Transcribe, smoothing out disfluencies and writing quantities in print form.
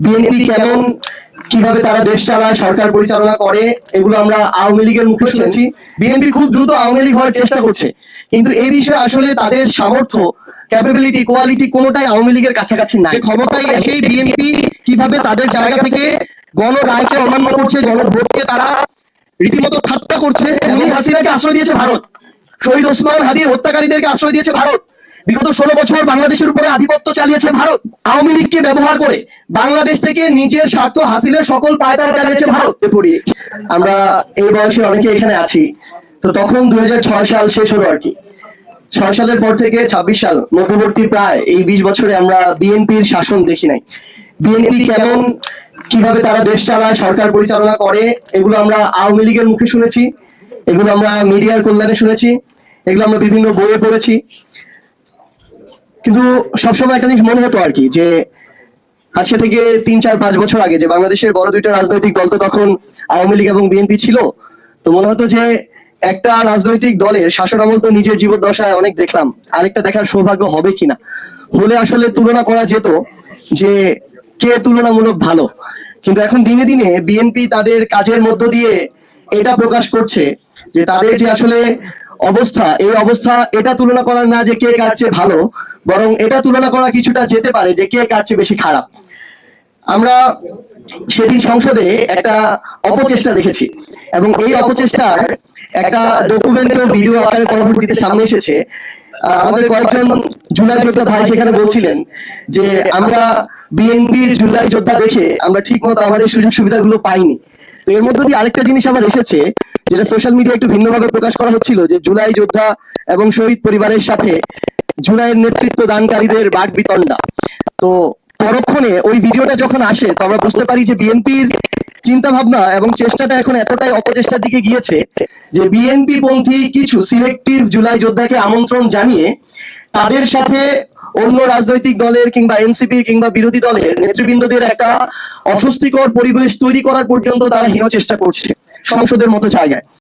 BNP কেমন, কিভাবে তারা দেশ চালায়, সরকার পরিচালনা করে, এগুলো আমরা আওয়ামী লীগের মুখে শুনেছি। বিএনপি খুব দ্রুত আওয়ামী লীগ হওয়ার চেষ্টা করছে, কিন্তু এই বিষয়ে আসলে তাদের সামর্থ্য, ক্যাপাবিলিটি, কোয়ালিটি কোনোটাই আওয়ামী লীগের কাছাকাছি নাই। ক্ষমতায় এসেই বিএনপি কিভাবে তাদের জায়গা থেকে গণরায়কে অমান্য করছে, গণভোটকে তারা রীতিমতো ঠাট্টা করছে। খুনি হাসিনাকে আশ্রয় দিয়েছে ভারত, শহীদ ওসমান হাদির হত্যাকারীদেরকে আশ্রয় দিয়েছে ভারত, বিগত 16 বছর বাংলাদেশের উপরে আধিপত্য চালিয়েছে ভারত। আওয়ামী লীগকে ব্যবহার করে বাংলাদেশ থেকে নিজের স্বার্থ হাসিলের সকল পায়তারা চালিয়েছে ভারত। পড়ি আমরা এই বয়সে অনেকে এখানে আছি, তো তখন 2006 সাল শেষ হলো আর কি। 6 সালের পর থেকে 26 সাল মধ্যবর্তী প্রায় এই 20 বছরে আমরা বিএনপির শাসন দেখি নাই। বিএনপি কেমন, কিভাবে তারা দেশ চালায়, সরকার পরিচালনা করে, এগুলো আমরা আওয়ামী লীগের মুখে শুনেছি, এগুলো আমরা মিডিয়ার কল্যাণে শুনেছি, এগুলো আমরা বিভিন্ন বইয়ে পড়েছি। কিন্তু সবসময় একটা জিনিস মনে হতো আর কি, যে আজকে থেকে 3, 4, 5 বছর আগে যে বাংলাদেশের বড় দুইটা রাজনৈতিক দল তো তখন আওয়ামী লীগ এবং বিএনপি ছিল, তো মনে হতো যে একটা রাজনৈতিক দলের শাসন আমল তো নিজের জীবদ্দশায় অনেক দেখলাম, আরেকটা দেখার সৌভাগ্য হবে কিনা, হলে আসলে তুলনা করা যেত যে কে তুলনামূলক ভালো। কিন্তু এখন দিনে দিনে বিএনপি তাদের কাজের মধ্য দিয়ে এটা প্রকাশ করছে যে তাদের যে আসলে অবস্থা, এই অবস্থা এটা তুলনা করার না যে কে কার চেয়ে ভালো, বরং এটা তুলনা করা কিছুটা যেতে পারে যে কে কার চেয়ে বেশি খারাপ। আমরা সেদিন সংসদে একটা অপচেষ্টা দেখেছি, এবং এই অপচেষ্টার একটা ডকুমেন্টারি ভিডিও আকারে পরবর্তীতে সামনে এসেছে। আমাদের কয়েকজন জুলাই যোদ্ধা ভাই সেখানে বলছিলেন যে আমরা বিএনপির জুলাই যোদ্ধা দেখে আমরা ঠিক মতো আমাদের সুযোগ সুবিধাগুলো পাইনি। তো এর মধ্যে দিয়ে আরেকটা জিনিস আবার এসেছে, যেটা সোশ্যাল মিডিয়া একটু ভিন্নভাবে প্রকাশ করা হচ্ছিল, যে জুলাই যোদ্ধা এবং শহীদ পরিবারের সাথে জুলাইয়ের নেতৃত্ব দানকারীদের বাক বিতণ্ডা। তো পরক্ষণে ওই ভিডিওটা যখন আসে, তো আমরা বুঝতে পারি যে বিএনপির চিন্তা ভাবনা এবং চেষ্টাটা এখন এতটাই অপচেষ্টার দিকে গিয়েছে যে বিএনপি পন্থী কিছু সিলেক্টিভ জুলাই যোদ্ধাকে আমন্ত্রণ জানিয়ে তাদের সাথে অন্য রাজনৈতিক দলের কিংবা এনসিপি কিংবা বিরোধী দলের নেতৃবৃন্দদের একটা অস্বস্তিকর পরিবেশ তৈরি করার পর্যন্ত তারা হীন চেষ্টা করছে সংসদের মতো জায়গায়।